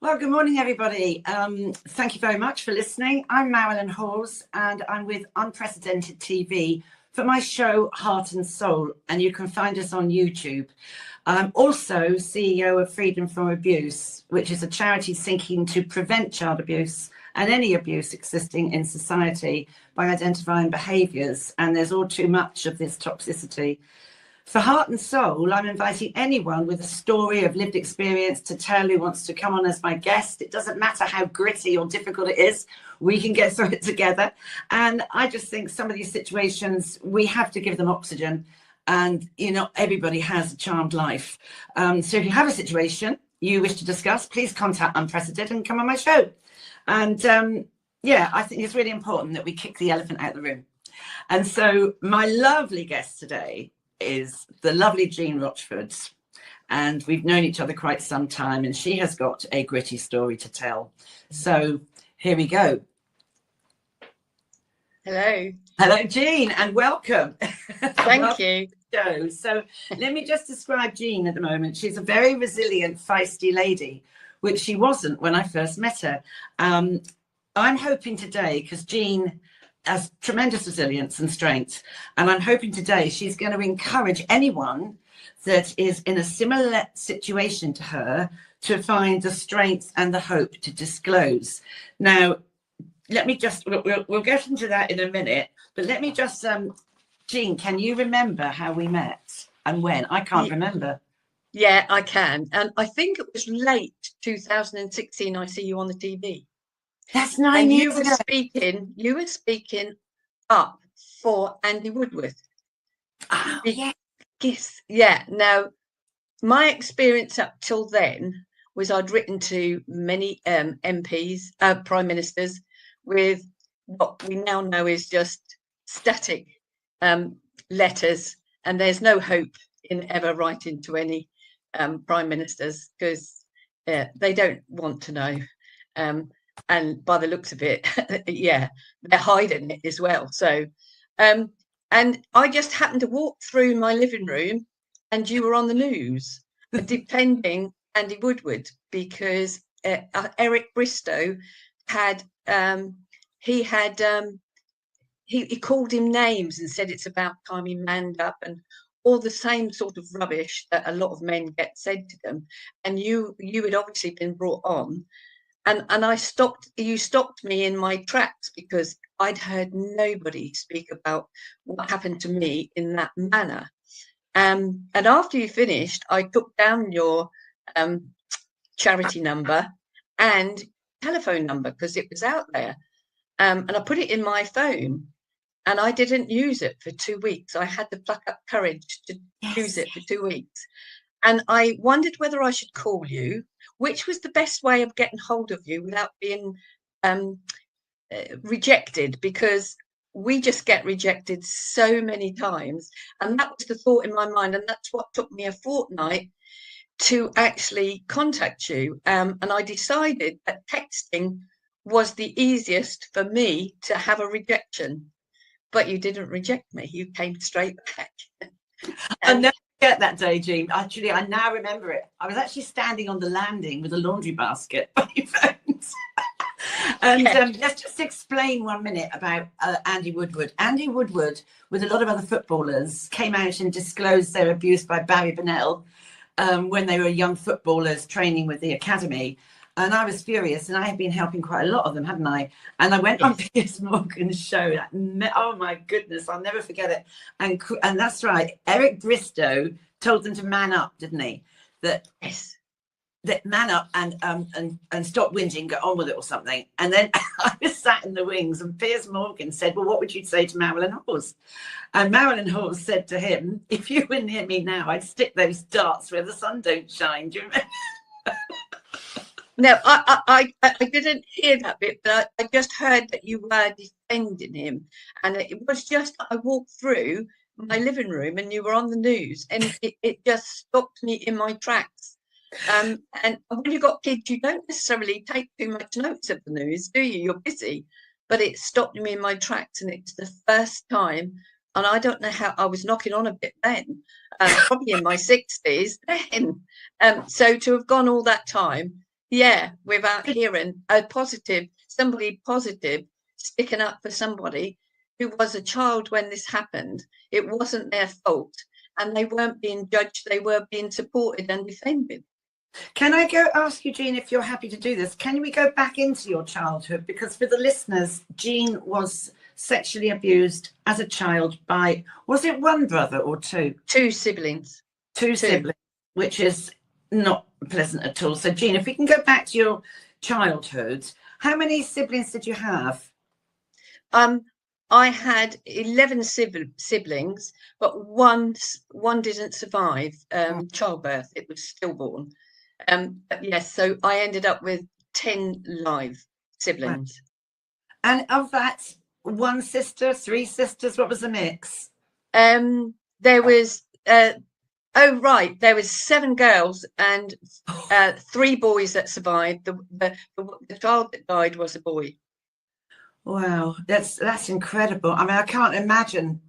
Well, good morning, everybody. Thank you very much for listening. I'm Marilyn Hawes, and I'm with Unprecedented TV for my show Heart and Soul, and you can find us on YouTube. I'm also CEO of Freedom from Abuse, which is a charity seeking to prevent child abuse and any abuse existing in society by identifying behaviours, and there's all too much of this toxicity. For Heart and Soul, I'm inviting anyone with a story of lived experience to tell who wants to come on as my guest. It doesn't matter how gritty or difficult it is, we can get through it together. And I just think some of these situations, we have to give them oxygen. And, you know, everybody has a charmed life. So if you have a situation you wish to discuss, please contact Unprecedented and come on my show. And yeah, I think it's really important that we kick the elephant out of the room. And so my lovely guest today is the lovely Jean Rochford, and we've known each other quite some time, and she has got a gritty story to tell. So here we go. Hello Jean, and welcome. Thank you. So let me just describe Jean at the moment. She's a very resilient, feisty lady, which she wasn't when I first met her. I'm hoping today, because Jean has tremendous resilience and strength, and I'm hoping today she's going to encourage anyone that is in a similar situation to her to find the strength and the hope to disclose. Now, let me just, we'll get into that in a minute, but let me just, Jean, can you remember how we met and when? I can't remember. Yeah, I can. And I think it was late 2016 I see you on the TV. That's 9 years ago. You were speaking up for Andy Woodward. Oh, yeah. Yes. Yeah. Now, my experience up till then was I'd written to many MPs, prime ministers, with what we now know is just static letters, and there's no hope in ever writing to any prime ministers because they don't want to know. And by the looks of it, yeah, they're hiding it as well. So, and I just happened to walk through my living room and you were on the news, defending Andy Woodward, because Eric Bristow had, he called him names and said it's about time he manned up and all the same sort of rubbish that a lot of men get said to them. And you had obviously been brought on. And you stopped me in my tracks because I'd heard nobody speak about what happened to me in that manner. And after you finished, I took down your charity number and telephone number because it was out there. And I put it in my phone and I didn't use it for 2 weeks. I had to pluck up courage to use it for 2 weeks. And I wondered whether I should call you, which was the best way of getting hold of you without being rejected, because we just get rejected so many times. And that was the thought in my mind. And that's what took me a fortnight to actually contact you. And I decided that texting was the easiest for me to have a rejection. But you didn't reject me. You came straight back. I'll never forget that day, Jean. Actually, I now remember it. I was actually standing on the landing with a laundry basket by your phones. And let's just explain 1 minute about Andy Woodward. Andy Woodward, with a lot of other footballers, came out and disclosed their abuse by Barry Bennell when they were young footballers training with the academy. And I was furious, and I had been helping quite a lot of them, hadn't I? And I went on Piers Morgan's show. Oh my goodness, I'll never forget it. And that's right, Eric Bristow told them to man up, didn't he? That man up and stop whinging, get on with it or something. And then I was sat in the wings, and Piers Morgan said, "Well, what would you say to Marilyn Hawes?" And Marilyn Hawes said to him, "If you were near me now, I'd stick those darts where the sun don't shine." Do you remember? No, I didn't hear that bit, but I just heard that you were defending him. And it was just, I walked through my living room and you were on the news, and it just stopped me in my tracks. And when you've got kids, you don't necessarily take too much notice of the news, do you? You're busy. But it stopped me in my tracks, and it's the first time, and I don't know how, I was knocking on a bit then, probably in my 60s then. So to have gone all that time, Yeah, without hearing somebody positive sticking up for somebody who was a child when this happened. It wasn't their fault, and they weren't being judged. They were being supported and defended. Can I go ask you, Jean, if you're happy to do this? Can we go back into your childhood? Because for the listeners, Jean was sexually abused as a child by, was it one brother or two? Two siblings. Two siblings, which is not pleasant at all. So, Jean, if we can go back to your childhood, how many siblings did you have? I had 11 siblings, but one didn't survive childbirth. It was stillborn. But yes, so I ended up with 10 live siblings. And of that, one sister, three sisters, what was the mix? There was there was 7 girls and 3 boys that survived. The child that died was a boy. Wow, that's incredible. I mean, I can't imagine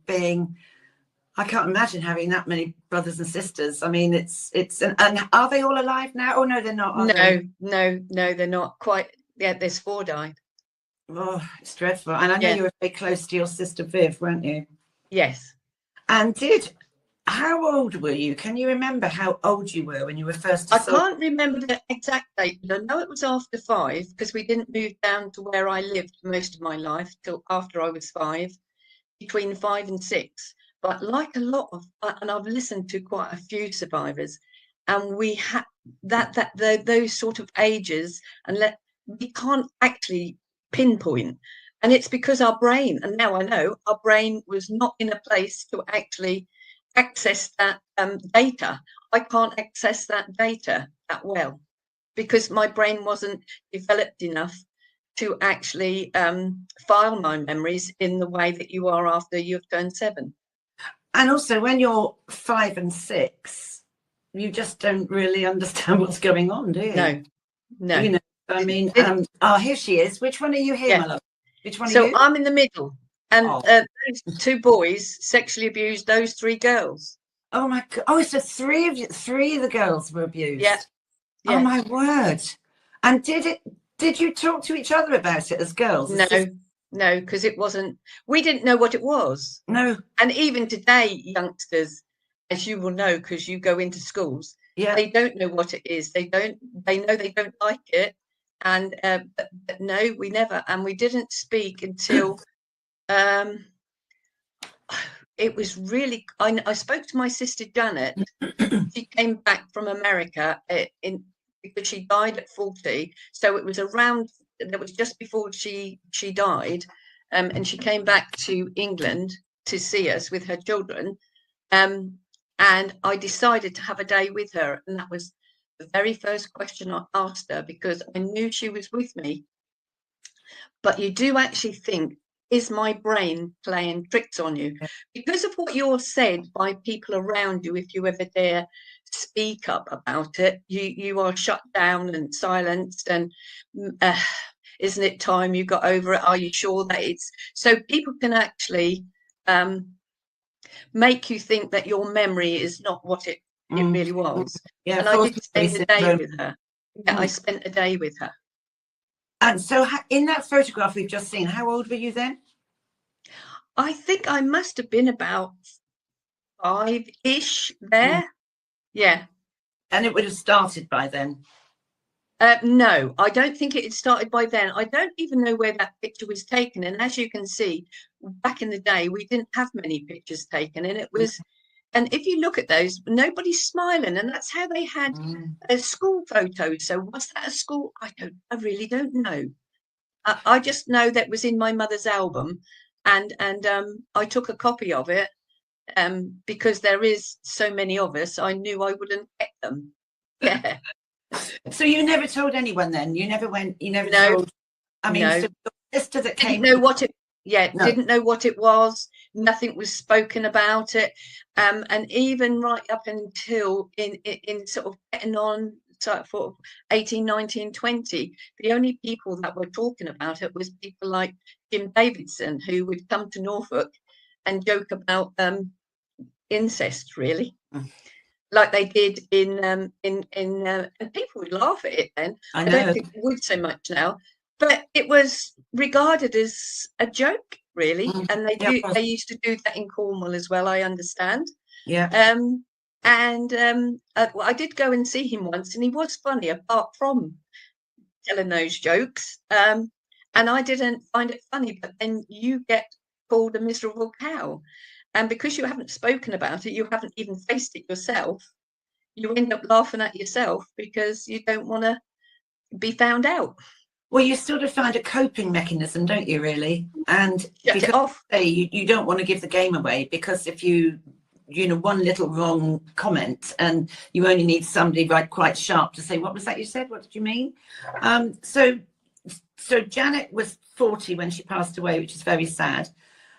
having that many brothers and sisters. I mean, and are they all alive now? Oh no, they're not. No, they're not quite. Yeah, there's 4 died. Oh, it's dreadful. And I know you were very close to your sister Viv, weren't you? Yes. And how old were you? Can you remember how old you were when you were first assaulted? I can't remember the exact date, but I know it was after 5 because we didn't move down to where I lived most of my life till after I was 5, between 5 and 6. But like a lot of, and I've listened to quite a few survivors, and we had those sort of ages, and we can't actually pinpoint. And it's because our brain, and now I know, our brain was not in a place to actually access that data. I can't access that data that well because my brain wasn't developed enough to actually file my memories in the way that you are after you've turned 7. And also, when you're 5 and 6, you just don't really understand what's going on, do you? No. You know, I mean, here she is. Which one are you here, my love? Which one are you? So I'm in the middle. And those 2 boys sexually abused those 3 girls. Oh my God! Oh, so 3 of the girls were abused. Yeah. Oh my word! And did you talk to each other about it as girls? No, because it wasn't. We didn't know what it was. No. And even today, youngsters, as you will know, because you go into schools, they don't know what it is. They know they don't like it. And but no, we never. And we didn't speak until it was really. I spoke to my sister Janet. She came back from America because she died at 40. So it was around. That was just before she died, and she came back to England to see us with her children. And I decided to have a day with her, and that was the very first question I asked her because I knew she was with me. But you do actually think, is my brain playing tricks on you? Because of what you're said by people around you, if you ever dare speak up about it, you are shut down and silenced. And isn't it time you got over it? Are you sure that it's so? People can actually make you think that your memory is not what it really was. Yeah, and I did spend a day with her. Yeah, I spent a day with her. And so in that photograph we've just seen, how old were you then? I think I must have been about 5-ish there. Yeah. And it would have started by then? No, I don't think it had started by then. I don't even know where that picture was taken. And as you can see, back in the day, we didn't have many pictures taken. And it was, and if you look at those, nobody's smiling. And that's how they had school photos. So was that a school? I really don't know. I just know that was in my mother's album. And I took a copy of it because there is so many of us. I knew I wouldn't get them. Yeah. So you never told anyone then? You never told? I mean, so your sister that didn't know what it. Yeah, didn't know what it was. Nothing was spoken about it, and even right up until in sort of getting on sort of 18, 19, 20, the only people that were talking about it was people like Jim Davidson, who would come to Norfolk and joke about incest, really. like they did in and people would laugh at it then. I I don't know. think they would so much now, but it was regarded as a joke, really. Mm. And Yeah, of they course. used to do that in Cornwall as well, I understand. Yeah. Well, I did go and see him once, and he was funny apart from telling those jokes. And I didn't find it funny, but then you get called a miserable cow. And because you haven't spoken about it, you haven't even faced it yourself, you end up laughing at yourself because you don't want to be found out. Well, you sort of find a coping mechanism, don't you, really? And Shut it because off. you don't want to give the game away, because if one little wrong comment and you only need somebody quite sharp to say, what was that you said? What did you mean? So Janet was 40 when she passed away, which is very sad.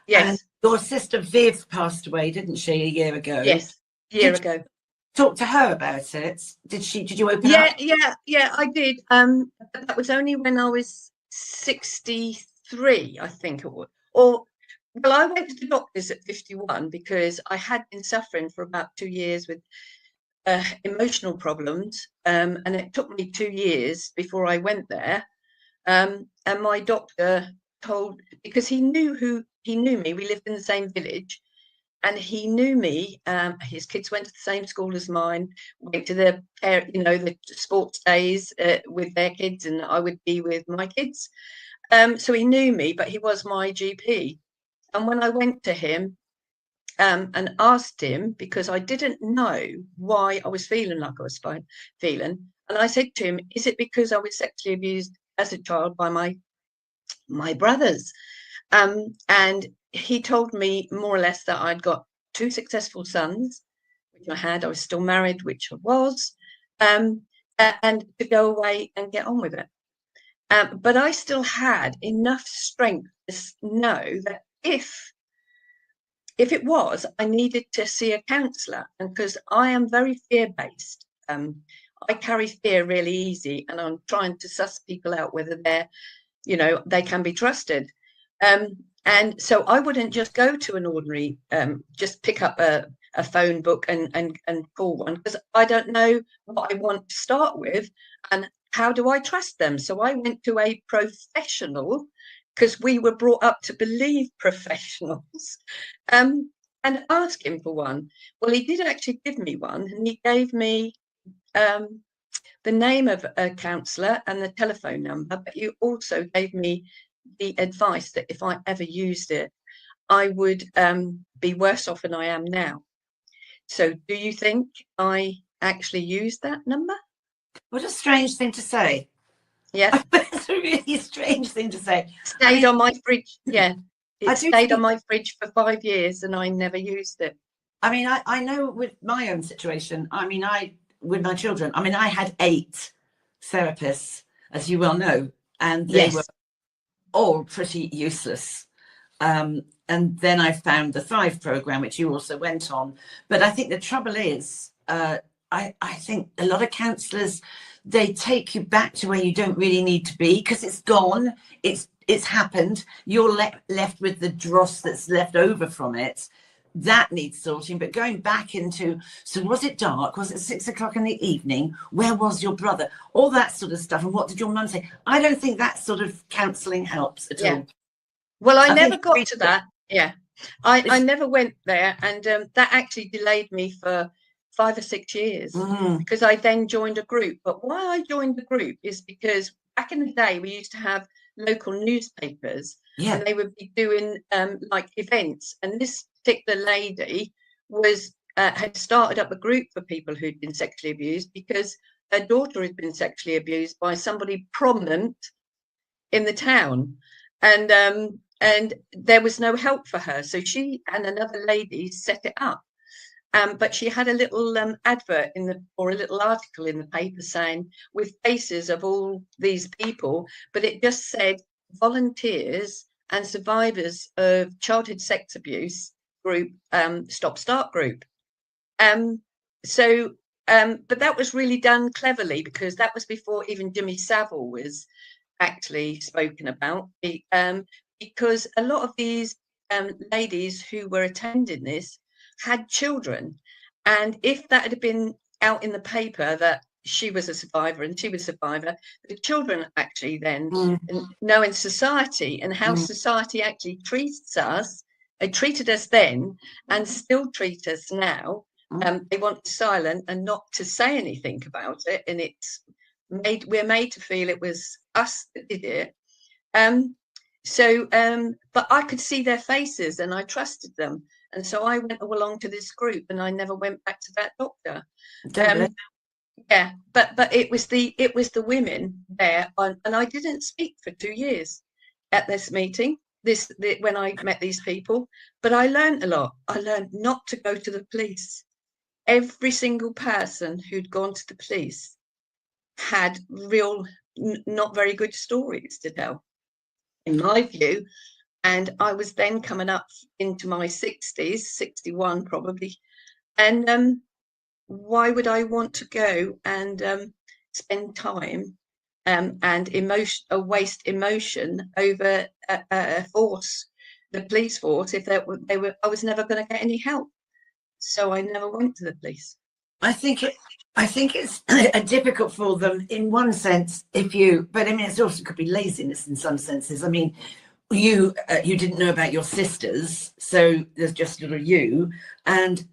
Yes. And your sister Viv passed away, didn't she, a year ago? Yes, a year ago. Talk to her about it. Did you open Yeah, up? yeah, I did. That was only when I was 63, I think it was. Well, I went to the doctors at 51 because I had been suffering for about 2 years with emotional problems, and it took me 2 years before I went there. And my doctor told, because he knew me, we lived in the same village, and he knew me. His kids went to the same school as mine, went to the sports days with their kids, and I would be with my kids. So he knew me, but he was my GP. And when I went to him and asked him, because I didn't know why I was feeling like I was feeling, and I said to him, "Is it because I was sexually abused as a child by my brothers?" And he told me more or less that I'd got 2 successful sons, which I had. I was still married, which I was, and to go away and get on with it. But I still had enough strength to know that if it was, I needed to see a counsellor, and because I am very fear-based, I carry fear really easy, and I'm trying to suss people out whether they can be trusted. And so I wouldn't just go to an ordinary, just pick up a phone book and call one, because I don't know what I want to start with and how do I trust them. So I went to a professional, because we were brought up to believe professionals, and ask him for one. Well, he did actually give me one, and he gave me the name of a counsellor and the telephone number, but you also gave me the advice that if I ever used it, I would be worse off than I am now. So do you think I actually used that number? What a strange thing to say. Yeah. It's a really strange thing to say. Stayed on my fridge. Yeah. It stayed on think, my fridge for 5 years and I never used it. I mean, I know with my own situation, I mean, with my children, I mean, I had 8 therapists, as you well know, and they were all pretty useless. And then I found the Thrive program, which you also went on. But I think the trouble is, I think a lot of counsellors, they take you back to where you don't really need to be, because it's gone, it's happened. You're left with the dross that's left over from it. That needs sorting. But going back into, so was it dark? Was it 6 o'clock in the evening? Where was your brother? All that sort of stuff. And what did your mum say? I don't think that sort of counselling helps at all. Well, I never got to that. Yeah. I never went there, and that actually delayed me for 5 or 6 years, because I then joined a group. But why I joined the group is because back in the day we used to have local newspapers, and they would be doing like events, and this particular lady was had started up a group for people who'd been sexually abused, because her daughter had been sexually abused by somebody prominent in the town, and there was no help for her, so she and another lady set it up. But she had a little advert or a little article in the paper saying, with faces of all these people, but it just said volunteers and survivors of childhood sex abuse group, Stop Start group. But that was really done cleverly, because that was before even Jimmy Savile was actually spoken about, because a lot of these ladies who were attending this had children, And if that had been out in the paper that she was a survivor and she was a survivor, the children actually then knowing society and how society actually treats us, they treated us then and still treat us now. They want silent and not to say anything about it, and we're made to feel it was us that did it. But I could see their faces and I trusted them, and so I went along to this group and I never went back to that doctor. Yeah, but it was the women there, and I didn't speak for 2 years at this meeting. When I met these people, but I learned a lot. I learned not to go to the police. Every single person who'd gone to the police had real, not very good stories to tell, in my view. And I was then coming up into my 60s, 61 probably. And why would I want to go and spend time and waste emotion over a force, the police force, if I was never going to get any help. So I never went to the police. I think it's difficult for them in one sense, but I mean, it also could be laziness in some senses. I mean, you didn't know about your sisters, so there's just little you. And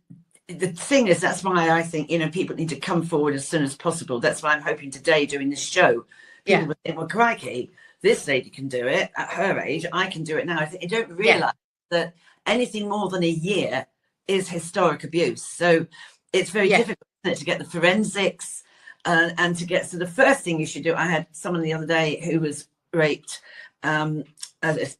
the thing is, that's why I think, people need to come forward as soon as possible. That's why I'm hoping today, doing this show, people will think, well, crikey, this lady can do it at her age. I can do it now. I think you don't realise that anything more than a year is historic abuse. So it's very difficult, isn't it, to get the forensics and to get. So the first thing you should do, I had someone the other day who was raped at a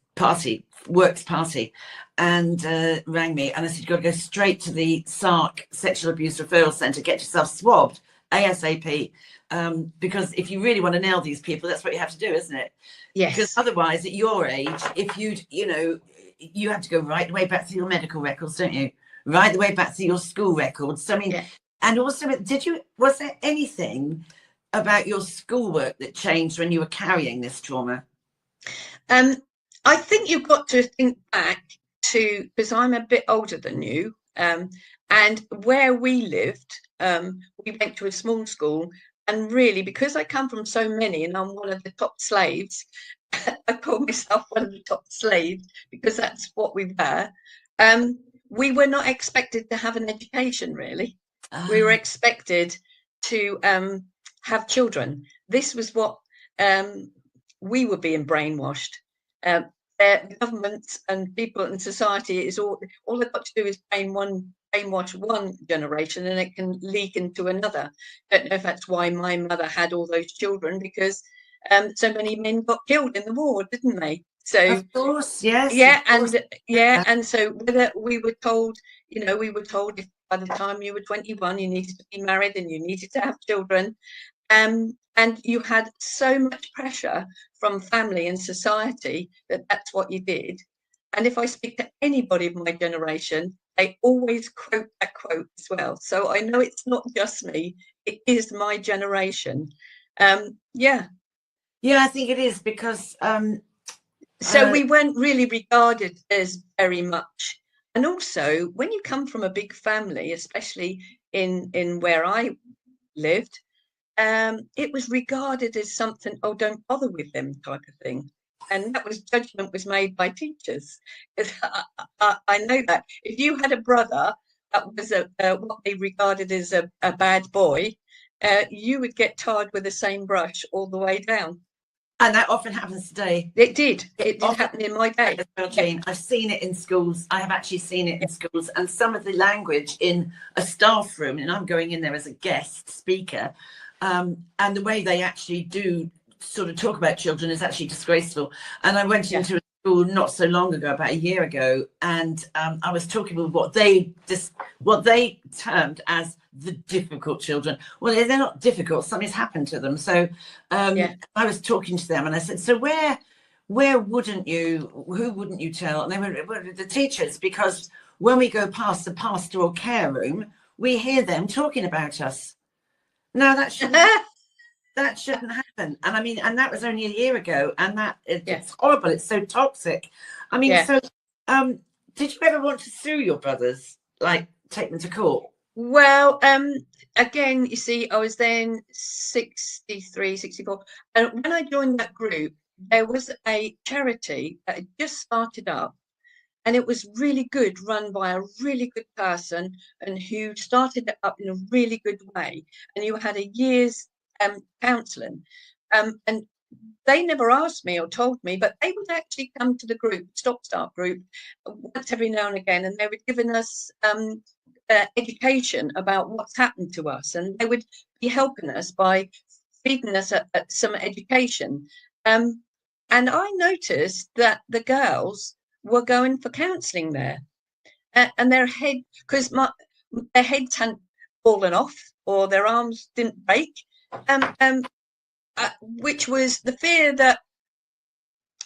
works party, and rang me, and I said, you've got to go straight to the SARC Sexual Abuse Referral Centre, get yourself swabbed ASAP, because if you really want to nail these people, that's what you have to do, isn't it? Yes. Because otherwise, at your age, if you have to go right the way back to your medical records, don't you? Right the way back to your school records. So, I mean, and also, was there anything about your schoolwork that changed when you were carrying this trauma? I think you've got to think back to, because I'm a bit older than you, and where we lived, we went to a small school, and really, because I come from so many and I'm one of the top slaves, I call myself one of the top slaves because that's what we were. We were not expected to have an education, really. We were expected to have children. This was what we were being brainwashed. The government and people in society is all they've got to do is brainwash one generation, and it can leak into another. I don't know if that's why my mother had all those children, because so many men got killed in the war, didn't they? So of course, yes. And so whether we were told, if by the time you were 21 you needed to be married and you needed to have children, and you had so much pressure from family and society that that's what you did. And if I speak to anybody of my generation, they always quote that quote as well. So I know it's not just me, it is my generation. I think it is, because so we weren't really regarded as very much. And also, when you come from a big family, especially in where I lived, it was regarded as something, oh, don't bother with them type of thing. And that judgment was made by teachers. I know that. If you had a brother that was what they regarded as a bad boy, you would get tarred with the same brush all the way down. And that often happens today. It did happen in my day. Well, Jane, I've seen it in schools. I have actually seen it in schools. And some of the language in a staff room, and I'm going in there as a guest speaker, and the way they actually do sort of talk about children is actually disgraceful. And I went into a school not so long ago, about a year ago, and I was talking with what they termed as the difficult children. Well, they're not difficult. Something's happened to them. So I was talking to them, and I said, so who wouldn't you tell? And they were the teachers, because when we go past the pastoral care room, we hear them talking about us. No, that shouldn't happen. And I mean, and that was only a year ago, and it's horrible. It's so toxic. I mean, so did you ever want to sue your brothers, like take them to court? Well, again, you see, I was then 63, 64. And when I joined that group, there was a charity that had just started up, and it was really good, run by a really good person, and who started it up in a really good way. And you had a year's counselling. And they never asked me or told me, but they would actually come to the group, Stop Start group, once every now and again, and they were giving us education about what's happened to us, and they would be helping us by feeding us some education. And I noticed that the girls were going for counselling there, and their head, because their heads hadn't fallen off or their arms didn't break, which was the fear that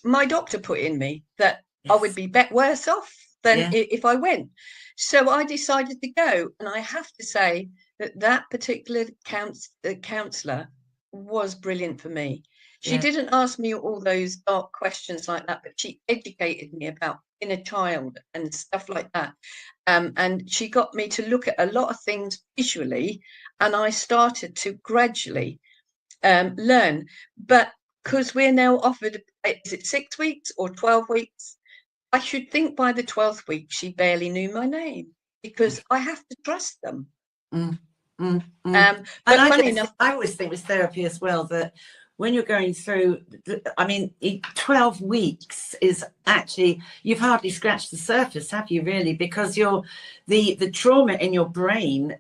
my doctor put in me, that I would be worse off than if I went. So I decided to go, and I have to say that that particular counsellor was brilliant for me. She didn't ask me all those dark questions like that, but she educated me about inner child and stuff like that. And she got me to look at a lot of things visually, and I started to gradually learn. But because we're now offered, is it 6 weeks or 12 weeks? I should think by the 12th week, she barely knew my name, because I have to trust them. But funny enough, I always think with therapy as well, that when you're going through, I mean, 12 weeks is actually, you've hardly scratched the surface, have you really? Because the trauma in your brain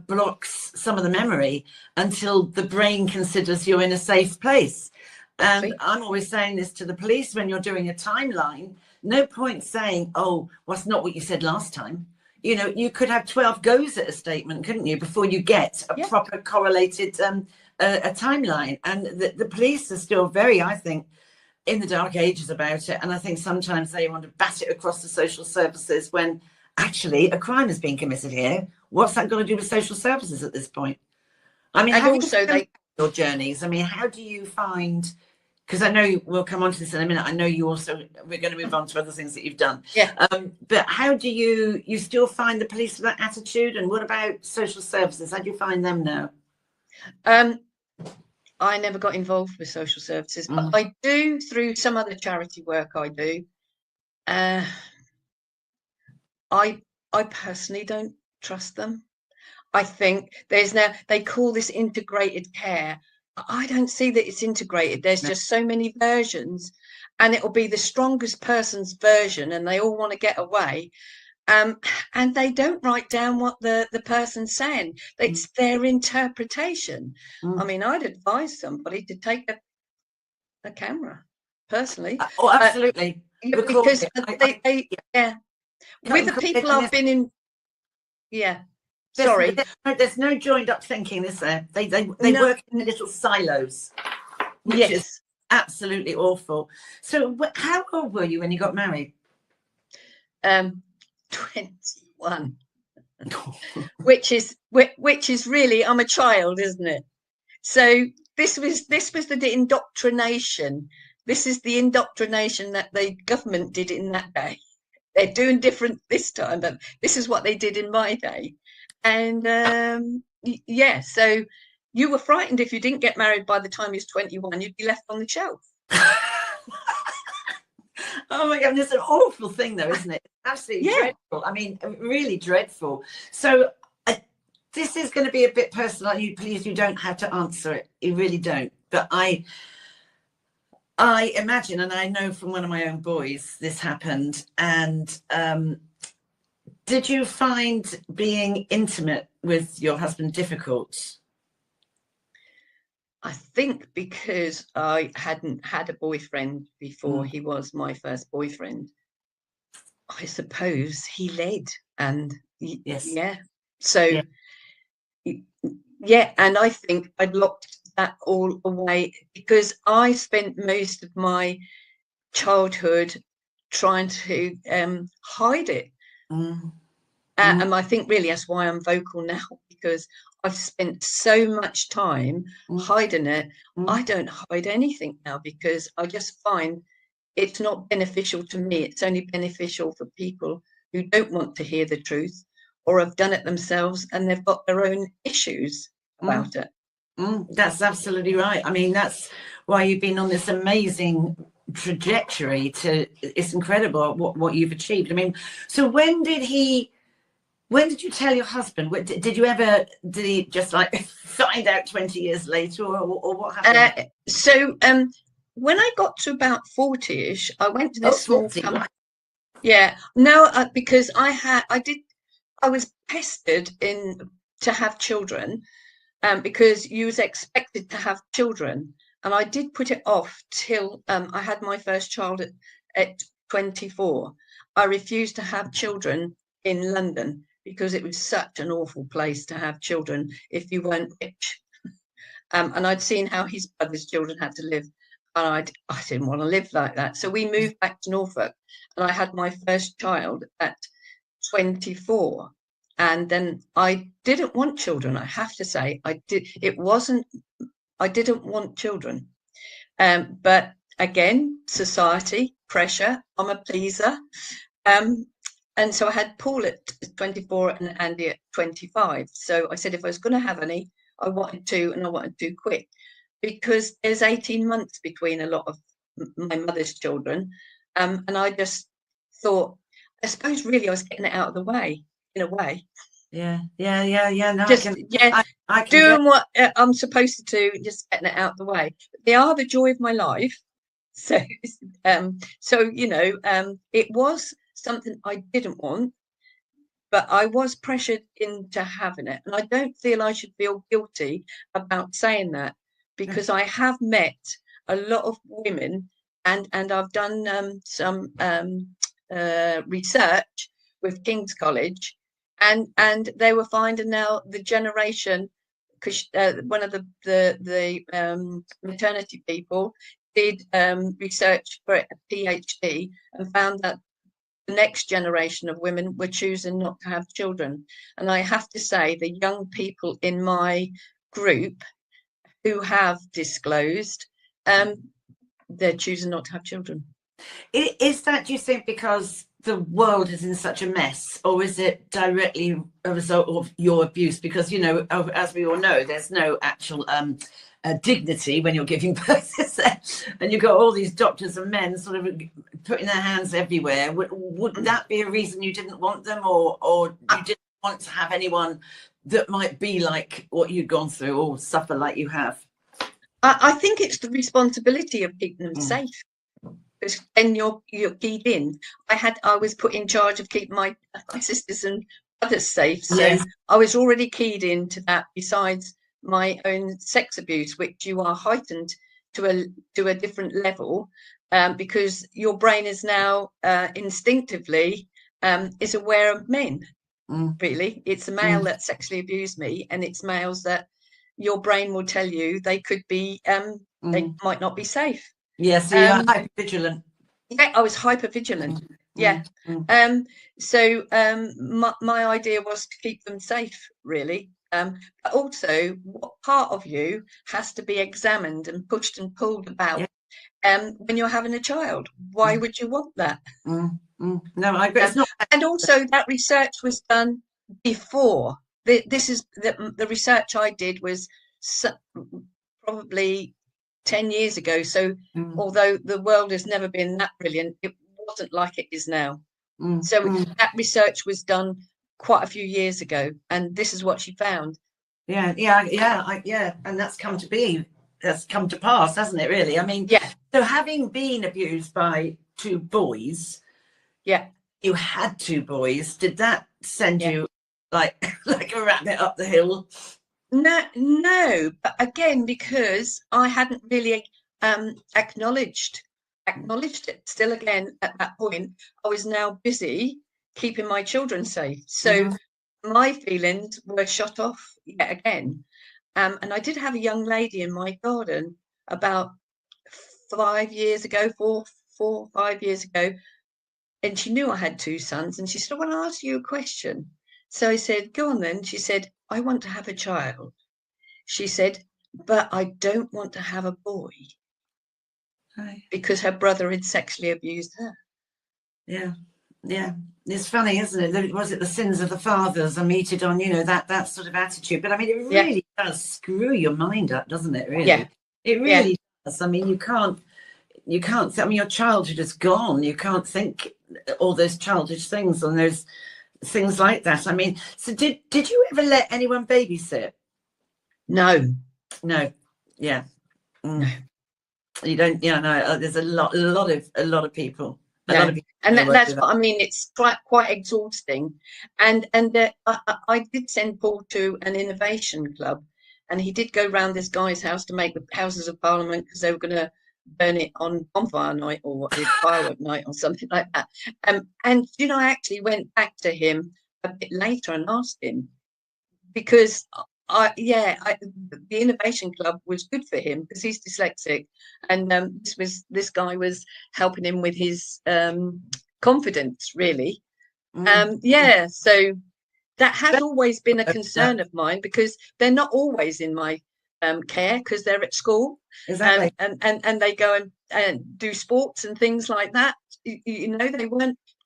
blocks some of the memory until the brain considers you're in a safe place. And I'm always saying this to the police when you're doing a timeline. No point saying, oh, well, that's not what you said last time. You know, you could have 12 goes at a statement, couldn't you, before you get a proper correlated a timeline. And the police are still very, I think, in the dark ages about it. And I think sometimes they want to bat it across the social services when actually a crime has been committed here. What's that got to do with social services at this point? I mean, and also your journeys. I mean, how do you find? Because I know we'll come on to this in a minute. I know you also, we're going to move on to other things that you've done. But how do you still find the police with that attitude? And what about social services? How do you find them now? I never got involved with social services, but I do through some other charity work I do. I personally don't trust them. I think they call this integrated care. I don't see that it's integrated. There's just so many versions, and it will be the strongest person's version, and they all want to get away. And they don't write down what the person's saying. It's their interpretation. I mean, I'd advise somebody to take a camera, personally. Oh, absolutely. Because with the people I've been in, sorry. There's no joined up thinking, is there? They work in little silos, which is absolutely awful. So how old were you when you got married? 21. which is really, I'm a child, isn't it? So this was the indoctrination. This is the indoctrination that the government did in that day. They're doing different this time, but this is what they did in my day. And so you were frightened if you didn't get married by the time you was 21, you'd be left on the shelf. Oh my God, it's an awful thing though, isn't it? Absolutely dreadful. I mean, really dreadful. So this is going to be a bit personal. You please, you don't have to answer it. You really don't. But I imagine, and I know from one of my own boys, this happened. And did you find being intimate with your husband difficult? I think because I hadn't had a boyfriend before he was my first boyfriend, I suppose he led. And so and I think I'd locked that all away because I spent most of my childhood trying to hide it. And I think really that's why I'm vocal now, because I've spent so much time hiding it. I don't hide anything now because I just find it's not beneficial to me. It's only beneficial for people who don't want to hear the truth or have done it themselves, and they've got their own issues about it. That's absolutely right. I mean, that's why you've been on this amazing trajectory it's incredible what you've achieved. I mean, so when did you tell your husband? Did he just like find out 20 years later, or what happened? When I got to about 40ish, I went to this small 40, company. right. Yeah, no, because I was pestered to have children, because you was expected to have children, and I did put it off till I had my first child at 24. I refused to have children in London because it was such an awful place to have children if you weren't rich. And I'd seen how his brother's children had to live, and I didn't want to live like that. So we moved back to Norfolk, and I had my first child at 24. And then I didn't want children. I have to say, I didn't want children. But again, society, pressure, I'm a pleaser. And so I had Paul at 24 and Andy at 25. So I said, if I was going to have any, I wanted to, and I wanted to quick, because there's 18 months between a lot of my mother's children. And I just thought, I suppose really I was getting it out of the way, in a way. Yeah. No, Just I can doing what I'm supposed to do, just getting it out of the way. They are the joy of my life. So, it was something I didn't want, but I was pressured into having it. And I don't feel I should feel guilty about saying that, because I have met a lot of women, and I've done some research with King's College, and they were finding now the generation, because one of the maternity people did research for a PhD and found that the next generation of women were choosing not to have children. And I have to say, the young people in my group who have disclosed, they're choosing not to have children. Is that, do you think, because the world is in such a mess, or is it directly a result of your abuse? Because, as we all know, there's no actual dignity when you're giving birth, and you've got all these doctors and men sort of putting their hands everywhere. Would that be a reason you didn't want them, or you didn't want to have anyone that might be like what you'd gone through or suffer like you have? I think it's the responsibility of keeping them safe. Because then you're keyed in. I was put in charge of keeping my sisters and brothers safe, so yes. I was already keyed into that. Besides my own sex abuse, which you are heightened to a different level, because your brain is now instinctively is aware of men. Really, it's a male that sexually abused me, and it's males that your brain will tell you they could be they might not be safe. Yes, so you're hypervigilant. Yeah, I was hypervigilant. Yeah. So my idea was to keep them safe, really. But also, what part of you has to be examined and pushed and pulled about when you're having a child? Why would you want that? No, I agree. It's not. And also, that research was done before. This is the research I did was probably 10 years ago. So although the world has never been that brilliant, it wasn't like it is now. So that research was done quite a few years ago, and this is what she found. Yeah. And that's come to pass, hasn't it, really? I mean, so having been abused by two boys, you had two boys, did that send you like a rabbit up the hill? No, but again, because I hadn't really acknowledged it. Still, again, at that point, I was now busy keeping my children safe. So my feelings were shut off yet again. And I did have a young lady in my garden about 5 years ago, 4 or 5 years ago, and she knew I had two sons, and she said, I want to ask you a question. So I said, go on then. She said, I want to have a child. She said, but I don't want to have a boy. Because her brother had sexually abused her. Yeah. Yeah, it's funny, isn't it? Was it the sins of the fathers are meted on, that sort of attitude? But I mean, it Yeah, really does screw your mind up, doesn't it? yeah, Really, it yeah. really does. I mean, you can't. I mean, your childhood is gone. You can't think all those childish things and those things like that. I mean, so did you ever let anyone babysit? No, No. Yeah. no. Mm. You don't. Yeah. No. There's a lot of people. A lot No, of people and I work that's with. what I mean. It's quite exhausting, and I did send Paul to an innovation club, and he did go round this guy's house to make the Houses of Parliament because they were going to burn it on bonfire night or what, firework night or something like that. And I actually went back to him a bit later and asked him because the innovation club was good for him because he's dyslexic, and this guy was helping him with his confidence, really. Mm. So that has always been a Yeah, concern of mine because they're not always in my care because they're at school, exactly. and they go and do sports and things like that. They're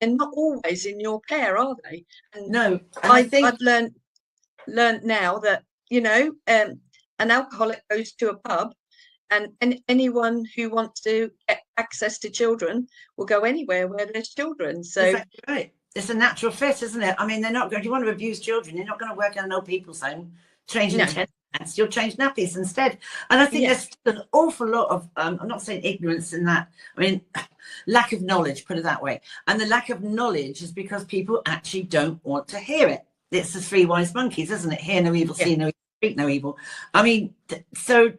not always in your care, are they? And No, and I think I've learned now that an alcoholic goes to a pub, and anyone who wants to get access to children will go anywhere where there's children. So exactly right. It's a natural fit, isn't it? I mean, they're not going. If you want to abuse children, you're not going to work in an old people's home, changing no, tents. You'll change nappies instead. And I think yeah, there's an awful lot of. I'm not saying ignorance in that. I mean, lack of knowledge. Put it that way. And the lack of knowledge is because people actually don't want to hear it. It's the three wise monkeys, isn't it? Hear no evil, yeah. see no evil, speak no evil. I mean, so do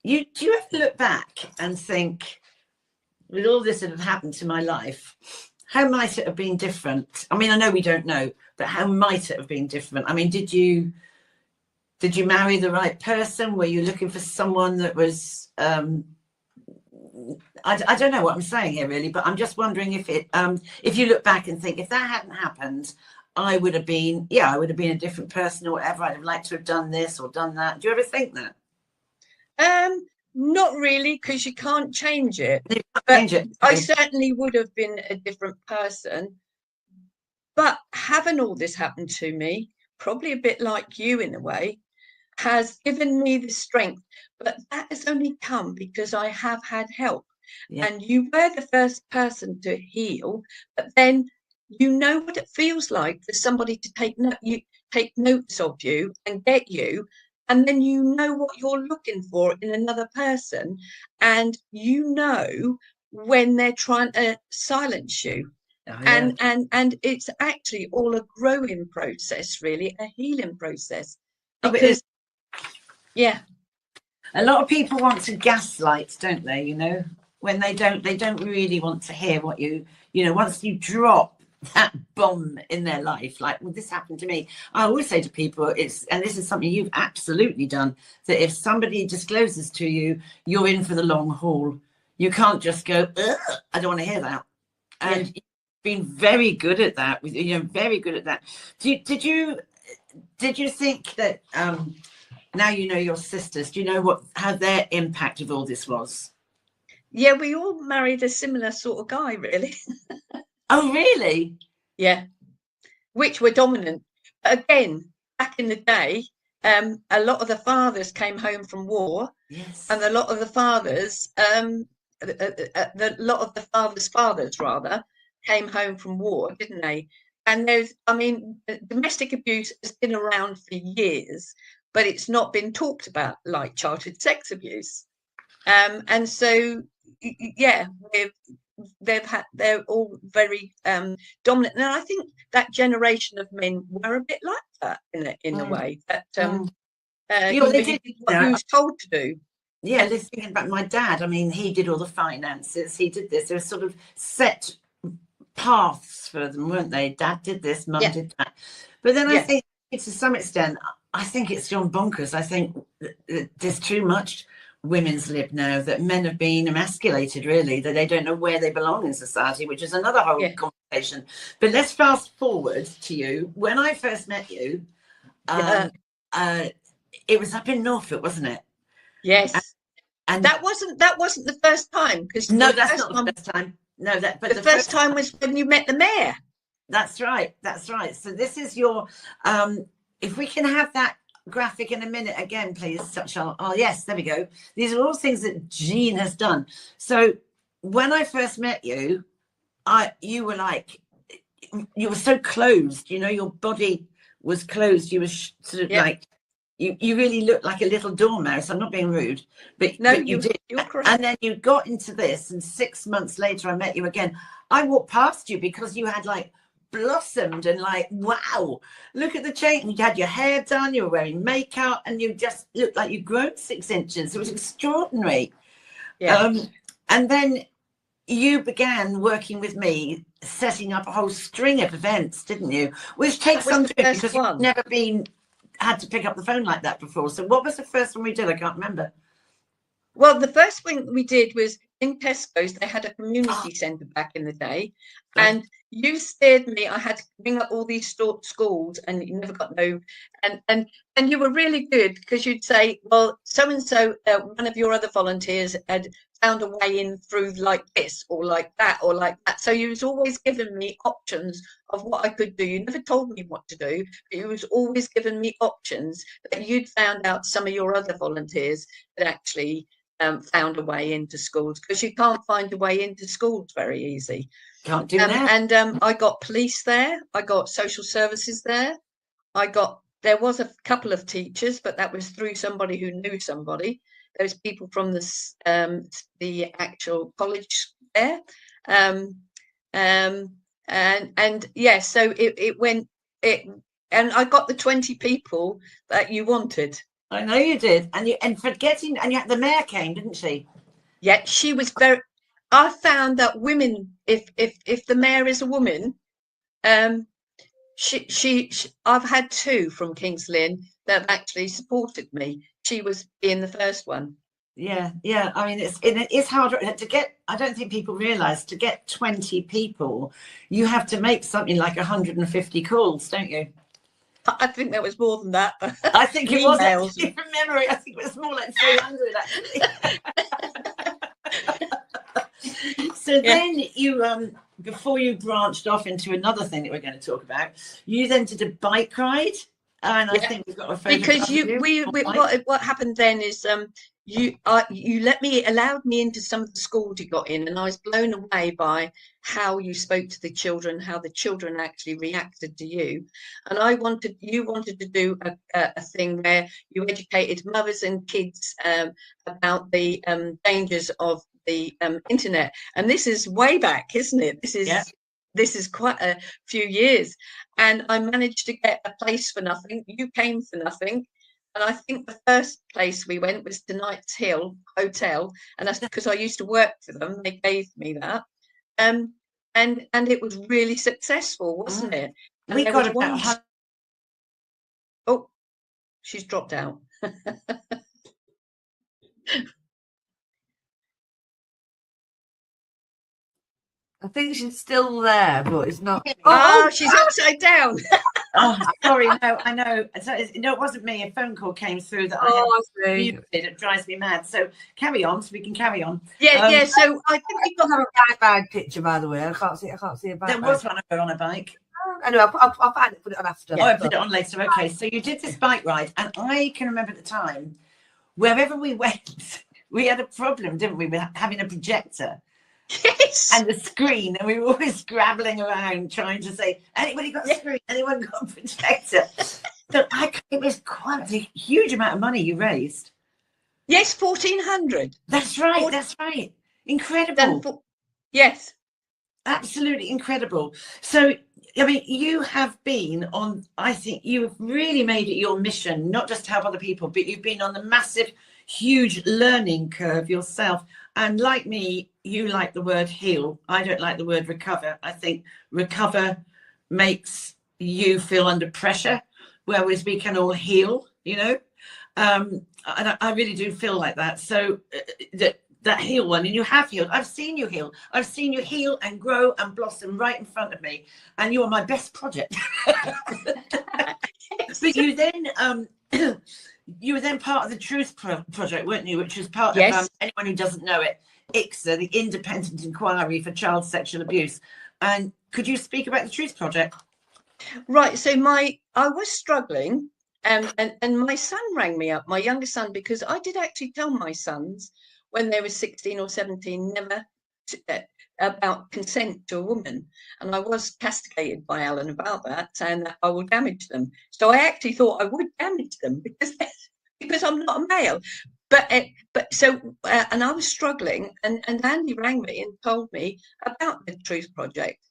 you ever look back and think, with all this that had happened to my life, how might it have been different? I mean, I know we don't know, but how might it have been different? I mean, did you marry the right person? Were you looking for someone that was I don't know what I'm saying here really, but I'm just wondering if you look back and think, if that hadn't happened, I would have been a different person or whatever. I'd have liked to have done this or done that. Do you ever think that? Not really, because you can't change it. You can't But change it. I certainly would have been a different person. But having all this happen to me, probably a bit like you in a way, has given me the strength. But that has only come because I have had help. Yeah. And you were the first person to heal, but then you know what it feels like for somebody to take notes of you and get you, and then you know what you're looking for in another person, and you know when they're trying to silence you. Oh, yeah. And it's actually all a growing process, really, a healing process. Oh, it is. Because yeah, A lot of people want to gaslight, don't they? When they don't really want to hear what once you drop that bomb in their life, like, well, this happened to me. I always say to people, and this is something you've absolutely done, that if somebody discloses to you, you're in for the long haul. You can't just go, I don't want to hear that. And yeah. you've been very good at that. Very good at that. Did you think that now you know your sisters, do you know how their impact of all this was? Yeah, we all married a similar sort of guy, really. Oh, really? Yeah, which were dominant. Again, back in the day, a lot of the fathers came home from war, Yes. and a lot of the fathers, a lot of the fathers' fathers rather, came home from war, didn't they? And domestic abuse has been around for years, but it's not been talked about like childhood sex abuse. And so, yeah, they're all very dominant, and I think that generation of men were a bit like that in a way that They he did. did what he was told to do. Yeah, let's think about my dad. I mean, he did all the finances. He did this. There were sort of set paths for them, weren't they? Dad did this, Mum Yeah, did that. But then I yeah, think, to some extent, I think it's gone bonkers. I think there's too much women's lib now, that men have been emasculated, really, that they don't know where they belong in society, which is another whole yeah, conversation. But let's fast forward to you. When I first met you, yeah. it was up in Norfolk, wasn't it? Yes. And That wasn't the first time, because no, the that's first not the time first time. No, but the first time was when you met the mayor. That's right. That's right. So this is your, if we can have that graphic in a minute again, please. Oh, yes, there we go. These are all things that Jean has done. So when I first met you, you were like, you were so closed, you know, your body was closed. You were sort of like, you really looked like a little dormouse. I'm not being rude, but no, you did. You're correct. And then you got into this, and 6 months later I met you again. I walked past you because you had like blossomed, and like, wow, look at the change. You had your hair done, you were wearing makeup, and you just looked like you'd grown 6 inches. It was extraordinary. And then you began working with me, setting up a whole string of events, didn't you? Which takes some doing, because you've never had to pick up the phone like that before. So what was the first one we did? I can't remember. Well, the first thing we did was in Tesco's. They had a community centre back in the day, and you steered me. I had to bring up all these schools, and you never got no. And you were really good, because you'd say, well, so and so, one of your other volunteers had found a way in through like this or like that or like that. So you was always giving me options of what I could do. You never told me what to do, but you was always giving me options that you'd found out some of your other volunteers that actually found a way into schools, because you can't find a way into schools very easy. Can't do that. And I got police there. I got social services there. There was a couple of teachers, but that was through somebody who knew somebody. There was people from the actual college there. And yeah, so it went, and I got the 20 people that you wanted. I know you did. And the mayor came, didn't she? Yeah, she was very. I found that women, if the mayor is a woman, she I've had 2 from King's Lynn that have actually supported me. She was being the first one. Yeah. I mean, it is hard to get. I don't think people realise, to get 20 people, you have to make something like 150 calls, don't you? I think that was more than that. I think it was. Actually, from memory, I think it was more like 300 actually. So then you, before you branched off into another thing that we're going to talk about, you then did a bike ride, and I think we've got a photo. Because what happened then is you allowed me into some of the schools you got in, and I was blown away by how you spoke to the children, how the children actually reacted to you. And you wanted to do a thing where you educated mothers and kids about the dangers of the internet. And this is way back, isn't it? This is quite a few years. And I managed to get a place for nothing. You came for nothing. And I think the first place we went was to Knight's Hill Hotel, and that's because I used to work for them. They gave me that, and it was really successful, wasn't it? And we got about. Oh, she's dropped out. I think she's still there, but it's not. Oh, she's upside down. Oh, sorry. No, I know. So, no, it wasn't me. A phone call came through that I had muted. It drives me mad. So carry on, so we can carry on. Yeah. So I think we got a bike picture, by the way. I can't see a bike. There was one of her on a bike. Anyway, I'll find it. Put it on after. Oh, I'll put it on later. Okay. So you did this bike ride, and I can remember at the time, wherever we went, we had a problem, didn't we, with having a projector. Yes. And the screen, and we were always scrabbling around trying to say, anybody got a screen? Anyone got a projector? So it was quite a huge amount of money you raised. Yes, 1,400. That's right. That's right. Incredible. Yes. Absolutely incredible. So, I mean, you have been on, I think you have really made it your mission, not just to help other people, but you've been on the massive, huge learning curve yourself. And like me, you like the word heal. I don't like the word recover. I think recover makes you feel under pressure, whereas we can all heal, you know. And I really do feel like that. So that heal one, and you have healed. I've seen you heal. I've seen you heal and grow and blossom right in front of me. And you are my best project. But you then... you were then part of the Truth Project, weren't you? Which was part of, anyone who doesn't know it, ICSA, the Independent Inquiry for Child Sexual Abuse. And could you speak about the Truth Project? Right. So I was struggling, and my son rang me up, my youngest son, because I did actually tell my sons when they were 16 or 17 never about consent to a woman, and I was castigated by Alan about that, saying that I will damage them. So I actually thought I would damage them because I'm not a male. And I was struggling, and Andy rang me and told me about the Truth Project.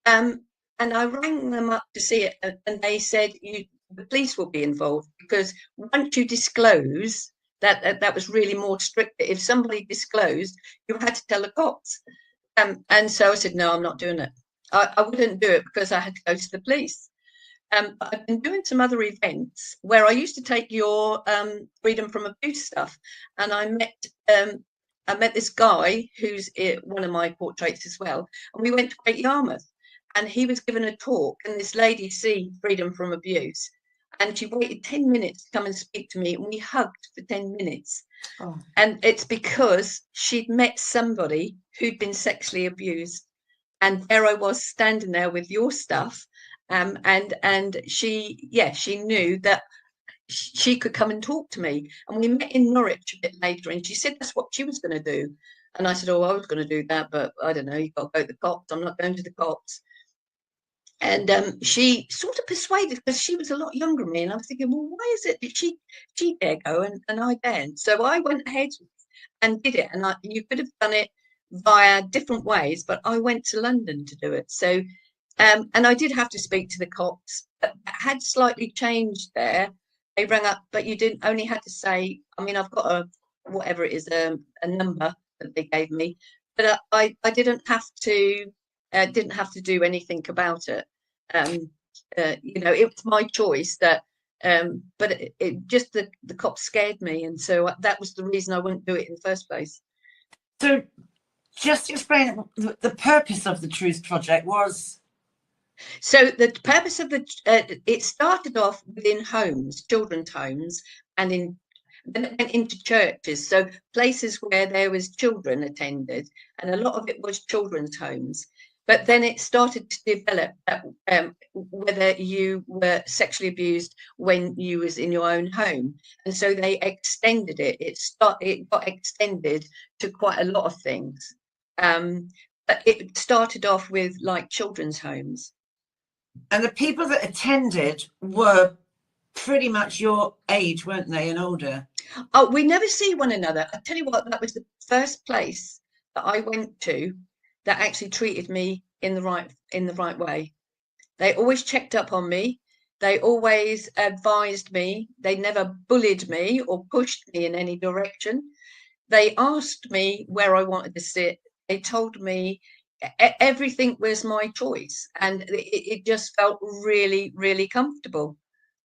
And I rang them up to see it, and they said the police will be involved, because once you disclose, that was really more strict. If somebody disclosed, you had to tell the cops. And so I said, no, I'm not doing it. I wouldn't do it because I had to go to the police. But I've been doing some other events where I used to take your freedom from abuse stuff, and I met this guy who's one of my portraits as well, and we went to Great Yarmouth. And he was given a talk, and this lady see freedom from abuse, and she waited 10 minutes to come and speak to me, and we hugged for 10 minutes. Oh. And it's because she'd met somebody who'd been sexually abused, and there I was standing there with your stuff, and she knew that she could come and talk to me. And we met in Norwich a bit later, and she said that's what she was going to do. And I said, oh, I was going to do that, but I don't know, you've got to go to the cops. I'm not going to the cops. And she sort of persuaded, because she was a lot younger than me, and I was thinking, well, why is it that she dare go and I daren't? So I went ahead and did it, and you could have done it via different ways, but I went to London to do it. So and I did have to speak to the cops, but it had slightly changed there. They rang up, but you didn't only had to say, I mean, I've got a number that they gave me, but I didn't have to do anything about it. It was my choice that, but it just the cops scared me, and so that was the reason I wouldn't do it in the first place. So, just explain the purpose of the Truth Project was. So the purpose of it started off within homes, children's homes, and then it went into churches, so places where there was children attended, and a lot of it was children's homes. But then it started to develop whether you were sexually abused when you was in your own home, and so they extended it. It got extended to quite a lot of things. But it started off with like children's homes. And the people that attended were pretty much your age, weren't they, and older? Oh, we never see one another. I tell you what, that was the first place that I went to that actually treated me in the right way. They always checked up on me. They always advised me. They never bullied me or pushed me in any direction. They asked me where I wanted to sit. They told me everything was my choice, and it just felt really, really comfortable.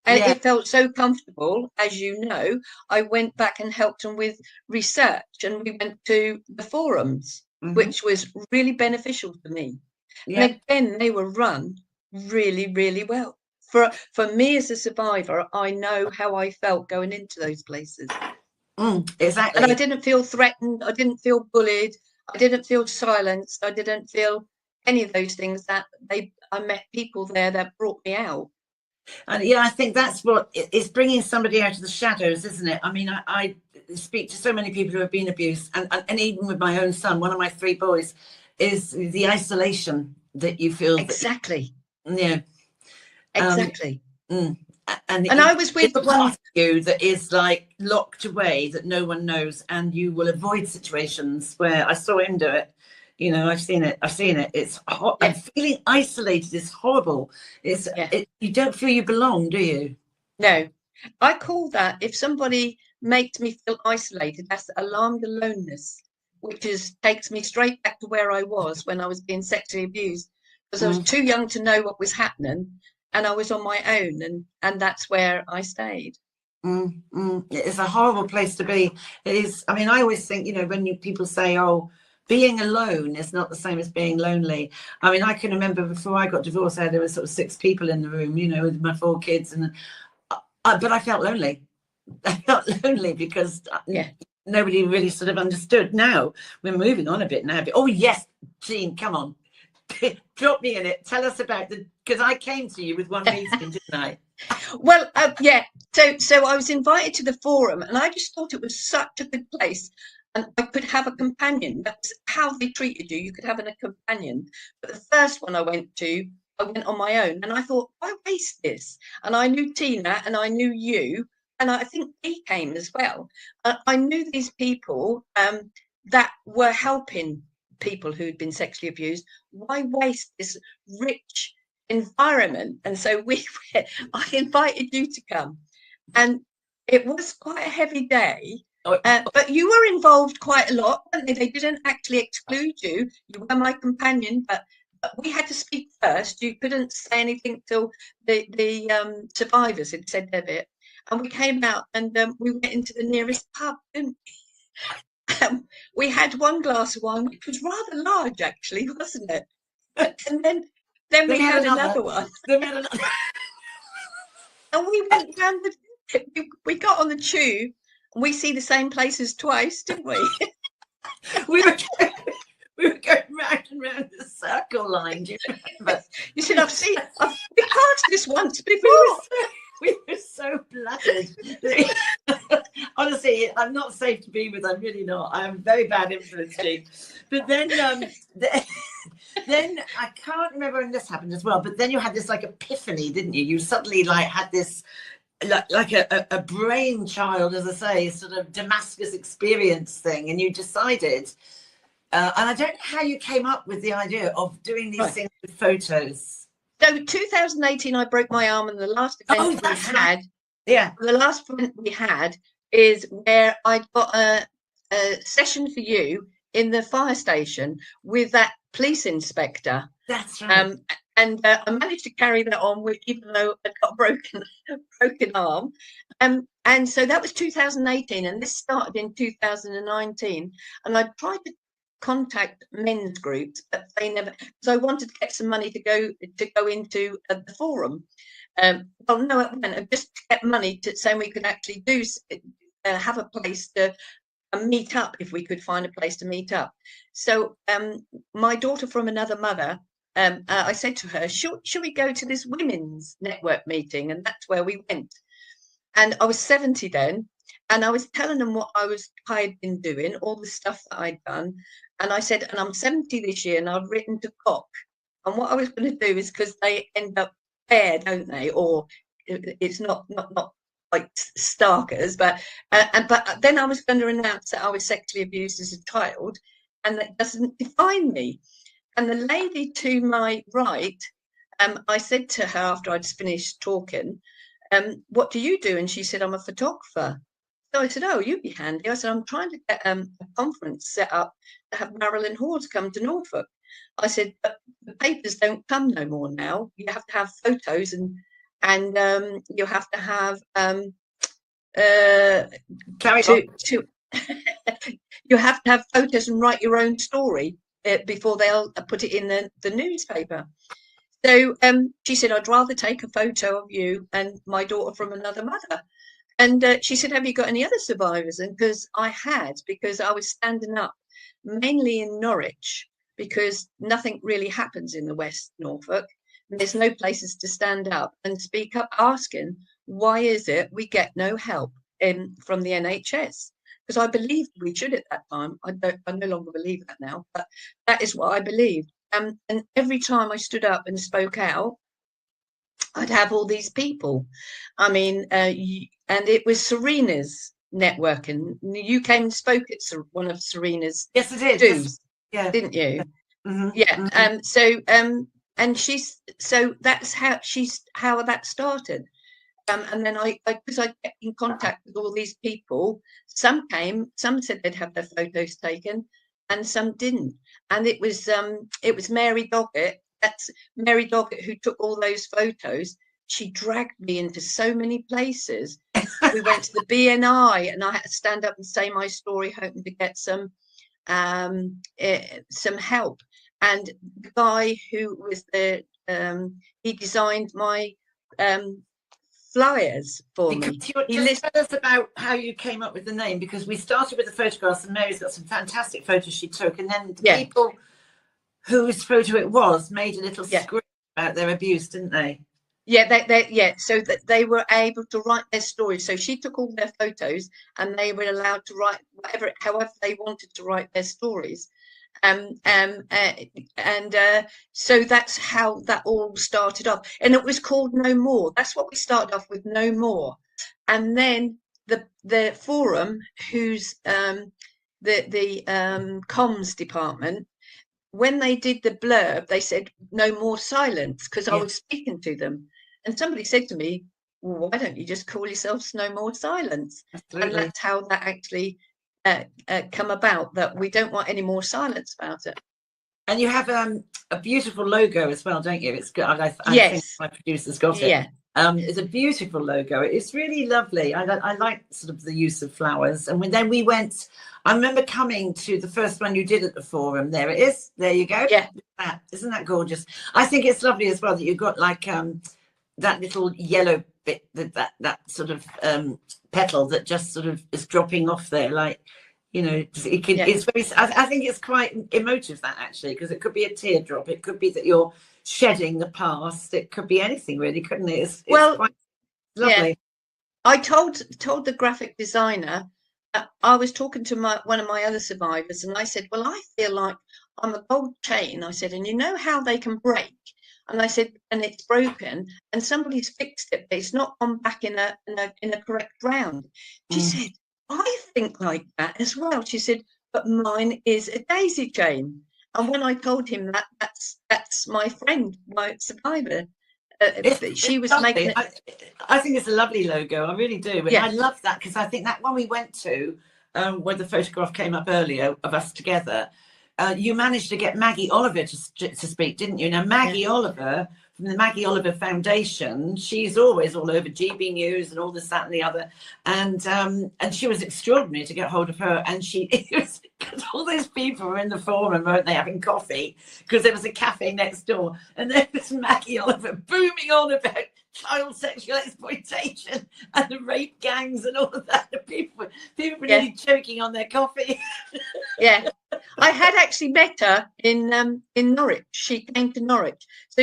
And it felt so comfortable, as you know, I went back and helped them with research, and we went to the forums, which was really beneficial to me. Yeah. And again, they were run really, really well. For me as a survivor, I know how I felt going into those places. Exactly. And I didn't feel threatened. I didn't feel bullied. I didn't feel silenced. I didn't feel any of those things. I met people there that brought me out. And I think that's what is bringing somebody out of the shadows, isn't it? I mean, I speak to so many people who have been abused, and even with my own son, one of my 3 boys, is the isolation that you feel. Exactly. Exactly. And I was with one of you that is like locked away, that no one knows, and you will avoid situations where I saw him do it. I've seen it. It's hot. And feeling isolated is horrible. You don't feel you belong, do you? No. I call that, if somebody makes me feel isolated, that's alarmed aloneness, which takes me straight back to where I was when I was being sexually abused, because I was too young to know what was happening, and I was on my own, and that's where I stayed. It's a horrible place to be. It is. I mean, I always think, when people say, oh, being alone is not the same as being lonely. I mean, I can remember before I got divorced, there were sort of 6 people in the room, with my 4 kids, but I felt lonely. I felt lonely because nobody really sort of understood. Now we're moving on a bit now. But, oh yes, Jean, come on, drop me in it. Tell us about because I came to you with one meeting, didn't I? Well, yeah. So I was invited to the forum, and I just thought it was such a good place, and I could have a companion. That's how they treated you. You could have a companion. But the first one I went to, I went on my own, and I thought, why waste this? And I knew Tina, and I knew you, and I think he came as well. I knew these people that were helping people who'd been sexually abused. Why waste this rich environment? And so I invited you to come, and it was quite a heavy day. But you were involved quite a lot, weren't they? They didn't actually exclude you. You were my companion, but we had to speak first. You couldn't say anything till the survivors had said their bit, and we came out and we went into the nearest pub, didn't we? We had one glass of wine, which was rather large, actually, wasn't it? And then we had another one. Then we had another. And we went down we got on the tube, and we see the same places twice, didn't we? we were going round and round the circle line. Do you remember? You said, we passed this once before. We were so blooded. Honestly, I'm not safe to be with. I'm really not. I'm very bad influence, Jean. But then I can't remember when this happened as well. But then you had this like epiphany, didn't you? You suddenly like had this like a brainchild, as I say, sort of Damascus experience thing, and you decided. And I don't know how you came up with the idea of doing these things with photos. So 2018, I broke my arm, and the last event the last event we had is where I got a session for you in the fire station with that police inspector. That's right. And I managed to carry that on, even though I got a broken arm. And so that was 2018, and this started in 2019. And I tried to contact men's groups, but they never. So I wanted to get some money to go into the forum. Well, no, it went just to get money to saying we could actually have a place to meet up if we could find a place to meet up. So my daughter from another mother, I said to her, should we go to this women's network meeting? And that's where we went. And I was 70 then, and I was telling them what I'd been doing, all the stuff that I'd done. And I said, and I'm 70 this year, and I've written to Cock. And what I was going to do is, because they end up fair, don't they? Or it's not like starkers, but then I was going to announce that I was sexually abused as a child, and that doesn't define me. And the lady to my right, I said to her after I'd finished talking, what do you do? And she said, I'm a photographer. So I said, oh, you'd be handy. I said, I'm trying to get a conference set up to have Marilyn Hawes come to Norfolk. I said, but the papers don't come no more now. You have to have photos, and you have to have you have to have photos and write your own story before they'll put it in the newspaper. So she said, I'd rather take a photo of you and my daughter from another mother. And she said, have you got any other survivors? And because I was standing up mainly in Norwich, because nothing really happens in the West Norfolk. And there's no places to stand up and speak up, asking, why is it we get no help from the NHS? Because I believed we should at that time. I no longer believe that now, but that is what I believed. And every time I stood up and spoke out, I'd have all these people. I mean, and it was Serena's network, and you came and spoke at one of Serena's dues, didn't you? Mm-hmm. Yeah. Mm-hmm. And that's how that started. And then because I get in contact with all these people, some said they'd have their photos taken, and some didn't. And it was Mary Doggett. That's Mary Doggett who took all those photos. She dragged me into so many places. We went to the BNI, and I had to stand up and say my story, hoping to get some help. And the guy who was he designed my flyers for me. Because just tell us about how you came up with the name, because we started with the photographs and Mary's got some fantastic photos she took, and then the people whose photo it was made a little script about their abuse, didn't they? So that they were able to write their stories. So she took all their photos and they were allowed to write however they wanted to write their stories. So that's how that all started off, and it was called No More. That's what we started off with, No More. And then the forum, who's the comms department, when they did the blurb, they said no more silence, because I was speaking to them, and somebody said to me, well, why don't you just call yourselves No More Silence? Absolutely. And that's how that actually come about, that we don't want any more silence about it. And you have a beautiful logo as well, don't you? It's good. I think my producer's got it. It's a beautiful logo. It's really lovely. I like sort of the use of flowers. And then we went, I remember coming to the first one you did at the forum. There it is. There you go. Yeah. Isn't that gorgeous? I think it's lovely as well that you've got like that little yellow bit, that sort of petal that just sort of is dropping off there, like, you know, it's very, I think it's quite emotive, that actually, because it could be a teardrop, it could be that you're shedding the past, it could be anything really, couldn't it? It's quite lovely. I told the graphic designer, I was talking to one of my other survivors, and I said, well, I feel like I'm a gold chain. I said, and you know how they can break? And I said, and it's broken, and somebody's fixed it, but it's not gone back in a correct round. She said, I think like that as well. She said, but mine is a daisy chain. And when I told him that, that's my friend, my survivor. She was making it. I think it's a lovely logo. I really do. And I love that, because I think that when we went to where the photograph came up earlier of us together, you managed to get Maggie Oliver to speak, didn't you? Now, Maggie Oliver from the Maggie Oliver Foundation, she's always all over GB News and all this, that, and the other, and she was extraordinary to get hold of her. And all those people were in the forum, weren't they, having coffee, because there was a cafe next door, and there was Maggie Oliver booming on about child sexual exploitation and the rape gangs and all of that. People were nearly choking on their coffee. I had actually met her in Norwich. She came to Norwich, so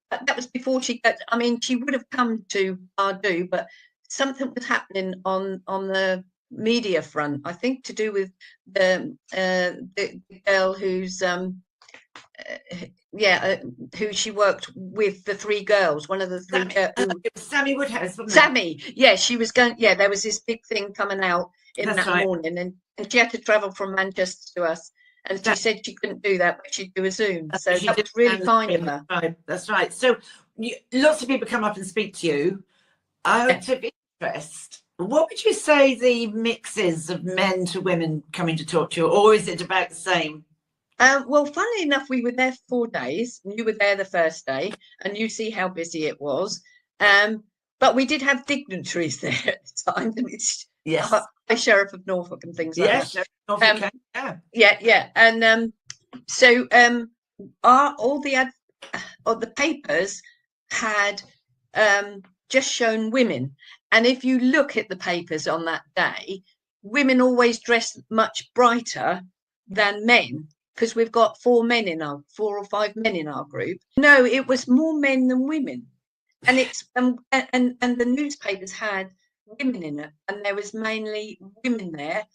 that was before she would have come to Ardu, but something was happening on the media front, I think, to do with the girl who's who she worked with, the three girls, one of the three girls. Sammy Woodhouse, wasn't it? Sammy, she was going, there was this big thing coming out in morning, and she had to travel from Manchester to us, and she said she couldn't do that, but she'd do a Zoom. So that was really kind of her. That's right. So lots of people come up and speak to you. Out of interest, what would you say the mix is of men to women coming to talk to you, or is it about the same? Well, funnily enough, we were there 4 days. You were there the first day, and you see how busy it was. But we did have dignitaries there at the time. The Sheriff of Norfolk and things like that. And so all the papers had just shown women, and if you look at the papers on that day, women always dress much brighter than men, because we've got 4 or 5 men in our group. No, it was more men than women, and it's and the newspapers had women in it, and there was mainly women there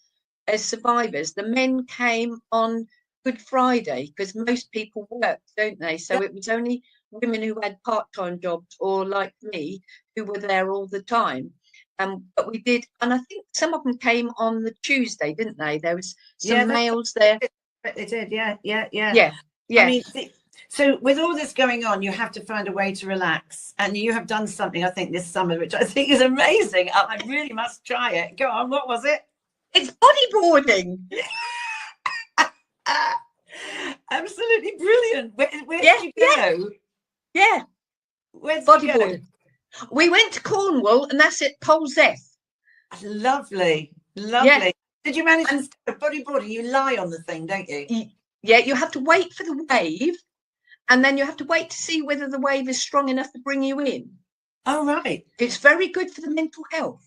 as survivors. The men came on Good Friday, because most people work, don't they? So it was only women who had part-time jobs, or like me, who were there all the time. But we did, and I think some of them came on the Tuesday, didn't they? There was some males there. They did, yeah. I mean, so with all this going on, you have to find a way to relax, and you have done something, I think, this summer, which I think is amazing. I really must try it. Go on, what was it? It's bodyboarding. Absolutely brilliant. Where did you go? Where's bodyboarding? We went to Cornwall, and that's at Polzeath. Lovely. Did you manage to start bodyboarding? You lie on the thing, don't you? Yeah, you have to wait for the wave, and then you have to wait to see whether the wave is strong enough to bring you in. Oh, right. It's very good for the mental health.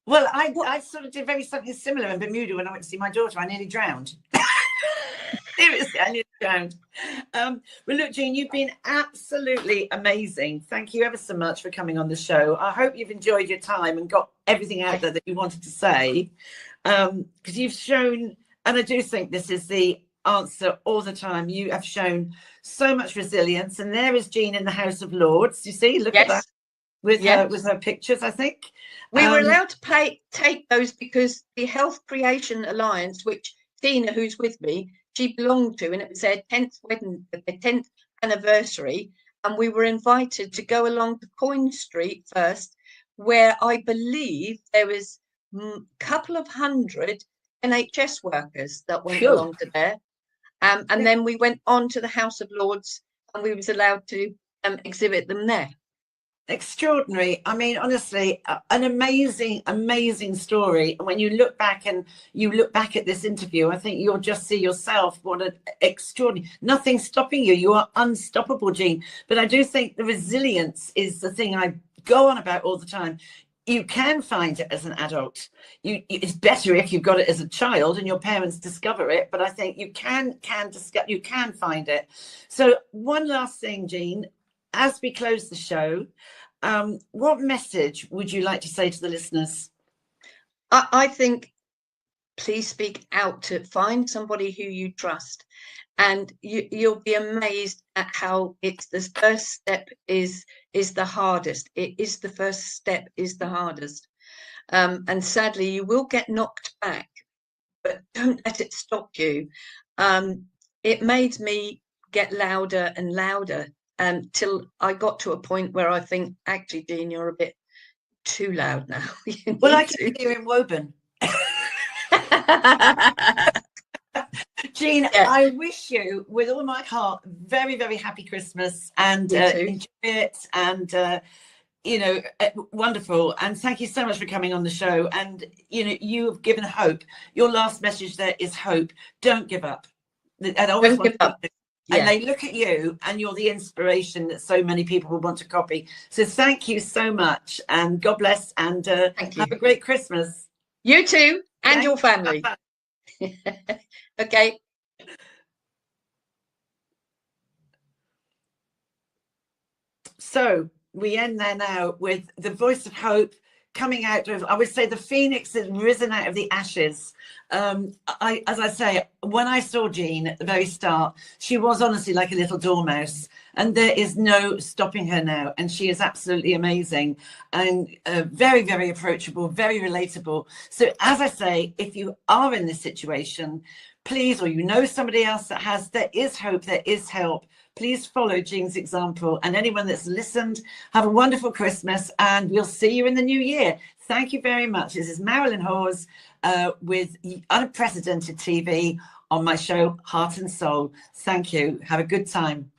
Well, I sort of did something similar in Bermuda when I went to see my daughter. I nearly drowned. Seriously, I nearly drowned. Well, look, Jean, you've been absolutely amazing. Thank you ever so much for coming on the show. I hope you've enjoyed your time and got everything out there that you wanted to say. Because you've shown, and I do think this is the answer all the time, you have shown so much resilience. And there is Jean in the House of Lords. You see, look at that. With her pictures, I think. We were allowed to take those because the Health Creation Alliance, which Tina, who's with me, she belonged to, and it was their 10th wedding, their 10th anniversary, and we were invited to go along to Coin Street first, where I believe there was a couple of hundred NHS workers that went along to there, and then we went on to the House of Lords, and we was allowed to exhibit them there. Extraordinary. I mean, honestly, an amazing story. And when you look back at this interview, I think you'll just see yourself what an extraordinary, nothing stopping you. You are unstoppable, Jean. But I do think the resilience is the thing I go on about all the time. You can find it as an adult. It's better if you've got it as a child and your parents discover it. But I think you can find it. So one last thing, Jean, as we close the show, what message would you like to say to the listeners? I think please speak out, to find somebody who you trust, and you'll be amazed at how it's the first step is the hardest. It is the first step is the hardest, and sadly you will get knocked back, but don't let it stop you. It made me get louder and louder till I got to a point where I think, actually, Dean, you're a bit too loud now. Well, I can hear him Woburn. Jean, I wish you, with all my heart, very, very happy Christmas, and enjoy it, and wonderful. And thank you so much for coming on the show. And you have given hope. Your last message there is hope. Don't give up. And I always want to and they look at you, and you're the inspiration that so many people will want to copy. So thank you so much, and God bless, and have a great Christmas. You too, and your family. Okay. So we end there now with the voice of hope coming out of, I would say, the phoenix has risen out of the ashes. As I say, when I saw Jean at the very start, she was honestly like a little dormouse, and there is no stopping her now. And she is absolutely amazing, and very, very approachable, very relatable. So as I say, if you are in this situation, please, or you know somebody else that has, there is hope, there is help. Please follow Jean's example. And anyone that's listened, have a wonderful Christmas, and we'll see you in the new year. Thank you very much. This is Marilyn Hawes with Unprecedented TV on my show, Heart and Soul. Thank you. Have a good time.